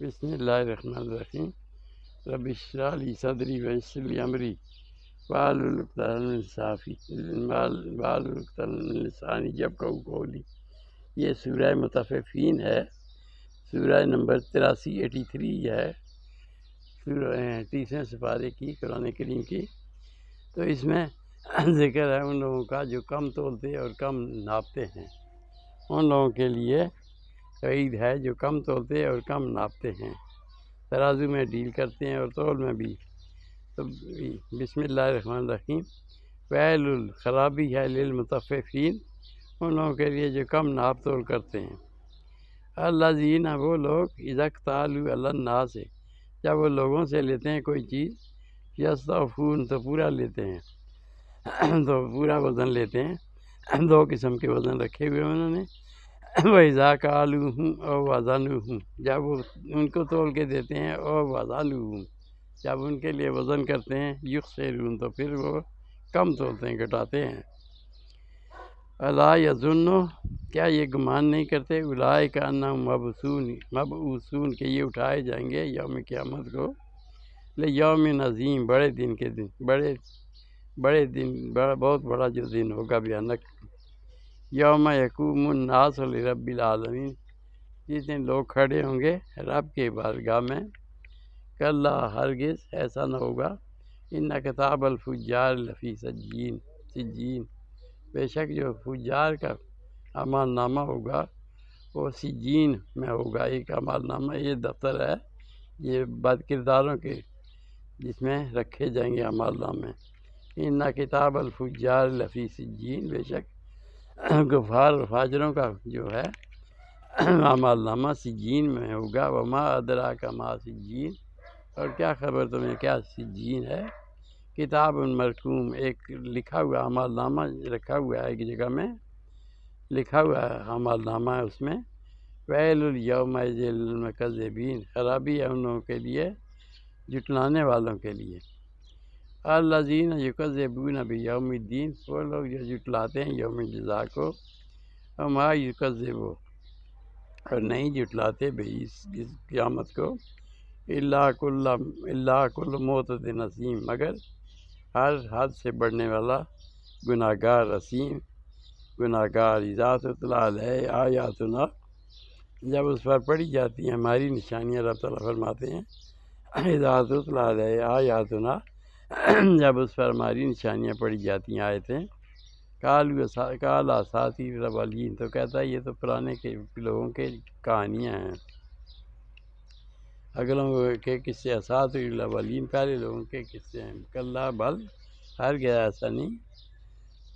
بسم اللہ الرحمن الرحیم۔ رب اشرح لی صدری ویسر لی امری واحلل عقدۃ من لسانی یفقہوا قولی۔ یہ سورہ مطففین ہے، سورہ نمبر 83 ہے، سورہ 30 سپارے کی قرآن کریم کی۔ تو اس میں ذکر ہے ان لوگوں کا جو کم تولتے اور کم ناپتے ہیں، ان لوگوں کے لیے وعید ہے جو کم تولتے اور کم ناپتے ہیں، ترازو میں ڈیل کرتے ہیں اور تول میں بھی۔ تو بسم اللہ الرحمن الرحیم۔ ویل خرابی ہے للمطففین، ان لوگوں کے لیے جو کم ناپ تول کرتے ہیں۔ الذین، وہ لوگ اذا اکتالوا علی الناس، جب وہ لوگوں سے لیتے ہیں کوئی چیز، یستوفون، تو پورا لیتے ہیں، تو پورا وزن لیتے ہیں۔ دو قسم کے وزن رکھے ہوئے انہوں نے۔ وَإِذَا كَالُوهُمْ أَوْ وَزَنُوهُمْ، جب وہ ان کو تول کے دیتے ہیں، اور وَزَنُوهُمْ، جب ان کے لیے وزن کرتے ہیں، يُخْسِرُونَ، تو پھر وہ کم تولتے ہیں، گھٹاتے ہیں۔ أَلَا يَظُنُّ، کیا یہ گمان نہیں کرتے، أُولَٰئِكَ أَنَّهُم مبعوثون، کہ یہ اٹھائے جائیں گے یوم قیامت کو، لیوم عظیم، بڑے دن کے دن، بہت بڑا جو دن ہوگا بھیانک۔ یوم یقوم الناس لرب العالمین، جس دن لوگ کھڑے ہوں گے رب کے بارگاہ میں۔ کلا، ہرگز ایسا نہ ہوگا، ان کتاب الفجار لفی سجین، بے شک جو فجار کا اعمال نامہ ہوگا وہ سجین میں ہوگا۔ ایک اعمال نامہ، یہ دفتر ہے، یہ بد کرداروں کے، جس میں رکھے جائیں گے اعمال نامے۔ ان کتاب الفجار لفی سجین، بے شک غفار اور فاجروں کا جو ہے اعمال نامہ سجین میں ہوگا۔ وما ادراک ما سجین، اور کیا خبر تمہیں کیا سجین ہے۔ کتاب مرقوم، ایک لکھا ہوا اعمال نامہ رکھا ہوا ہے، ایک جگہ میں لکھا ہوا ہے اعمال نامہ ہے اس میں۔ ویل یومئذ للمکذبین، خرابی ہے ان لوگوں کے لیے جھٹلانے والوں کے لیے۔ الذین یکذبون بیوم الدین، وہ لوگ جو جھٹلاتے ہیں یوم جزا کو۔ وما یکذب، اور نہیں جھٹلاتے اس قیامت کو، الا کل معتد اثیم، مگر ہر حد سے بڑھنے والا گناہ گار، اثیم گناہ گار۔ اذا تتلی علیہ آیاتنا، جب اس پر پڑھی جاتی ہیں ہماری نشانیاں، رب تعالیٰ فرماتے ہیں اذا تتلی علیہ آیاتنا، جب اس پر ہماری نشانیاں پڑھی جاتی ہیں آیتیں، قال اساطیر الاولین، تو کہتا ہے یہ تو پرانے کے لوگوں کے کہانیاں ہیں، اگلوں کے قصے، اساطیر الاولین، پہلے لوگوں کے قصے ہیں۔ کلا، بل، ہرگز ایسا نہیں،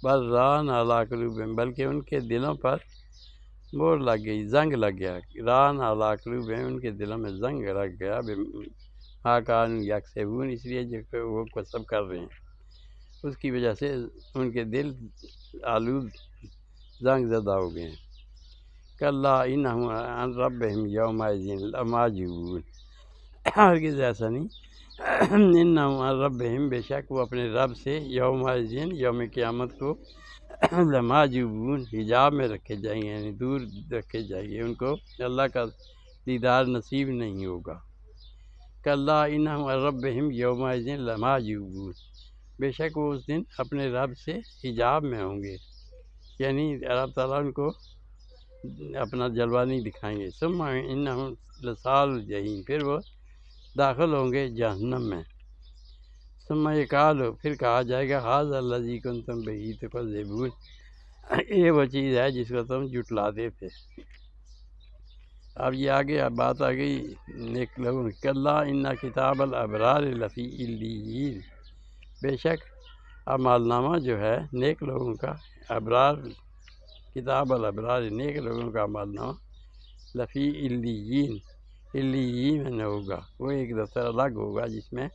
بل ران علی قلوبہم، بلکہ ان کے دلوں پر مور لگ گئی، زنگ لگ گیا۔ ران علی قلوبہم، ان کے دلوں میں زنگ لگ گیا، بما کانوا یکسبون، اس لیے جو کہ وہ کسب کر رہے ہیں، اس کی وجہ سے ان کے دل آلود، زنگ زدہ ہو گئے ہیں۔ کلا انہم عن ربہم یومئذ لمحجوبون، ہرگز ایسا نہیں، انہم عن ربہم، بے شک وہ اپنے رب سے، یومئذ، یوم قیامت کو، لمحجوبون، حجاب میں رکھے جائیں گے، یعنی دور رکھے جائیں گے، ان کو اللہ کا دیدار نصیب نہیں ہوگا۔ کلا انہم عن ربہم یومئذ لمحجوبون، بے شک وہ اس دن اپنے رب سے حجاب میں ہوں گے، یعنی اللہ تعالیٰ ان کو اپنا جلوہ نہیں دکھائیں گے۔ ثم انہم لصال الجحیم، پھر وہ داخل ہوں گے جہنم میں۔ ثم یقال، پھر کہا جائے گا ھذا الذی کنتم بہ تکذبون، یہ وہ چیز ہے جس کو تم جھٹلاتے تھے۔ اب یہ آگے بات آ گئی نیک لوگوں کی۔ کلا ان کتاب الابرار لفی علیین، بے شک اعمال نامہ جو ہے نیک لوگوں کا، ابرار، کتاب الابرار، نیک لوگوں کا اعمال نامہ، لفی علیین، علیین میں ہوگا، وہ ایک دفتر الگ ہوگا جس میں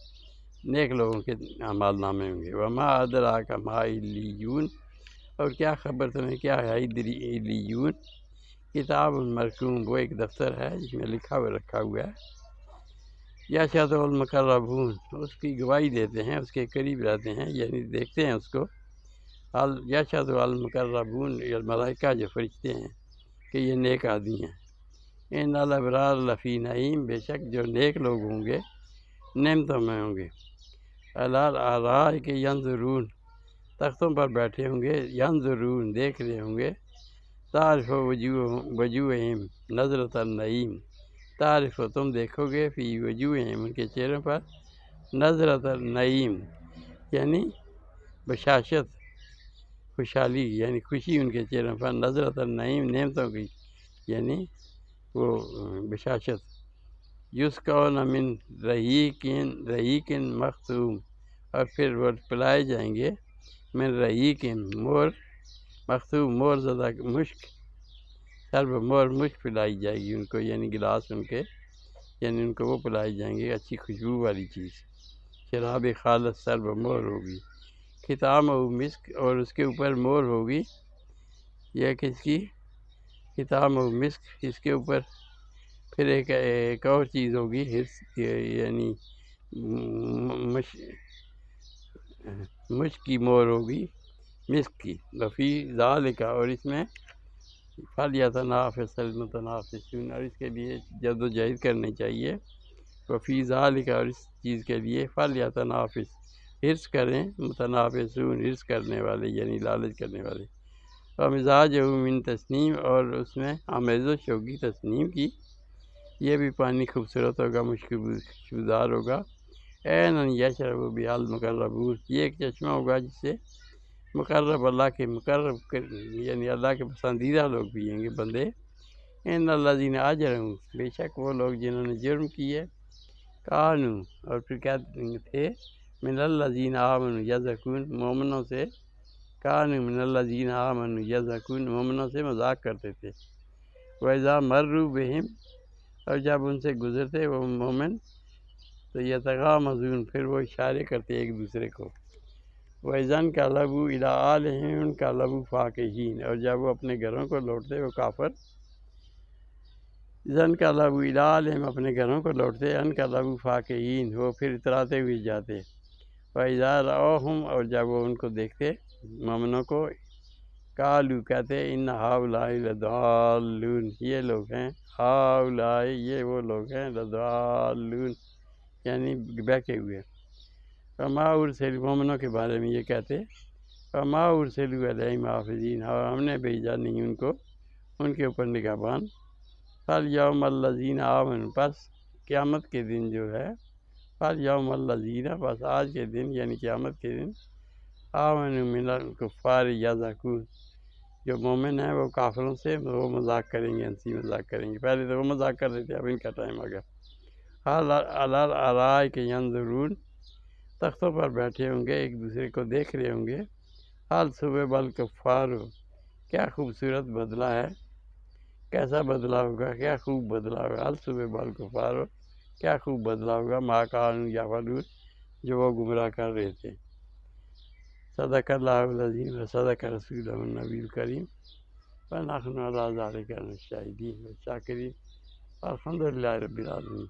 نیک لوگوں کے اعمال نامے ہوں گے۔ وما ادراک ما علیون، اور کیا خبر تمہیں کیا ہے علیون، کتاب مرقوم، وہ ایک دفتر ہے جس میں لکھا ہوا رکھا ہوا ہے۔ یشہدہ المقربون، اس کی گواہی دیتے ہیں، اس کے قریب رہتے ہیں، یعنی دیکھتے ہیں اس کو۔ یشہدہ المقربون، یہ ملائکہ جو فرشتے ہیں کہ یہ نیک آدمی ہیں، ان الابرار لفی نعیم، بے شک جو نیک لوگ ہوں گے نعمتوں میں ہوں گے۔ الارائک کے ینظرون، تختوں پر بیٹھے ہوں گے، ینظرون دیکھ رہے ہوں گے، تعرف وجوہہم نظرۃ النعیم، تعرف تم دیکھو گے فی وجوہہم ان کے چہروں پر، نظرۃ النعیم یعنی بشاشت، خوشحالی یعنی خوشی ان کے چہروں پر، نظرۃ النعیم نعمتوں کی یعنی وہ بشاشت۔ یسقون من رحیق مختوم، اور پھر وہ پلائے جائیں گے من رحیق مور مختوم، مور زدہ مشک، سرب مور مشک پلائی جائے گی ان کو، یعنی گلاس ان کے، یعنی ان کو وہ پلائی جائیں گے اچھی خوشبو والی چیز، شراب خالص سرب مور ہوگی، ختام و مسک، اور اس کے اوپر مور ہوگی، یہ کس کی؟ ختام و مسک، اس کے اوپر پھر ایک اور چیز ہوگی یعنی مشک کی مور ہوگی، مسک کی، وفی ذالک، اور اس میں فلیتنافس المتنافسون، اور اس کے لیے جد و جہد کرنی چاہیے، وفی ذالک، اور اس چیز کے لیے فلیتنافس حرص کریں، متنافسون حرص کرنے والے یعنی لالچ کرنے والے، اور مزاج من تسنیم، اور اس میں آمیزش ہوگی تسنیم کی، یہ بھی پانی خوبصورت ہوگا، خوشبودار ہوگا، عیناً یشرب بہا المقربون، یہ ایک چشمہ ہوگا جس سے مقرب اللہ کے مقرب یعنی اللہ کے پسندیدہ لوگ پئیں گے بندے، ان الذین اجرموا، بے شک وہ لوگ جنہوں نے جرم کیے، کانوا، اور پھر کیا تھے، من الذین آمنوا یضحکون، مومنوں سے، کانوا من الذین آمنوا یضحکون، مومنوں سے مذاق کرتے تھے، وَإِذَا مَرُّوا بِهِمْ، اور جب ان سے گزرتے وہ مومن، تو یتغامزون، پھر وہ اشارے کرتے ایک دوسرے کو، وَإِذَا انقلبوا إِلَىٰ أَهْلِهِمْ انقلبوا فَكِهِينَ، اور جب وہ اپنے گھروں کو لوٹتے وہ کافر، اِذَا انقلبوا إِلَىٰ أَهْلِهِمْ، اپنے گھروں کو لوٹتے، انقلبوا فَكِهِينَ، وہ پھر اتراتے ہوئے جاتے، وَإِذَا رَأَوْهُمْ، اور جب وہ ان کو دیکھتے مومنوں کو، قالوا، کہتے، ان ہؤلاء لضالون، یہ لوگ ہیں، ہؤلاء یہ وہ لوگ ہیں، لضالون یعنی بہکے ہوئے، وما ارسلوا، مومنوں کے بارے میں یہ کہتے، وما ارسلوا علیہم حافظین، اور ہم نے بھیجا نہیں ان کو ان کے اوپر نگہبان، فالیوم الذین آمنوا، پس قیامت کے دن جو ہے، فالیوم الذین، پس آج کے دن یعنی قیامت کے دن، آمنوا من الکفار یضحکون، جو مومن ہیں وہ کافروں سے وہ مذاق کریں گے، ہنسی مذاق کریں گے، پہلے تو وہ مذاق کر رہے تھے، اب ان کا ٹائم آ گیا، حال علی الارائک ینظرون، تختوں پر بیٹھے ہوں گے ایک دوسرے کو دیکھ رہے ہوں گے، حال صبح الکفار، کیا خوبصورت بدلہ ہے، کیسا بدلہ ہوگا، کیا خوب بدلہ ہوگا، حال صبح الکفار، کیا خوب بدلہ ہوگا، ما کانوا یعملون، جو وہ گمراہ کر رہے تھے۔ صدق اللہ العظیم و صدق رسولہ النبی الکریم، ونحن علی ذلک من الشاہدین والشاکرین، الحمد للہ رب العالمین۔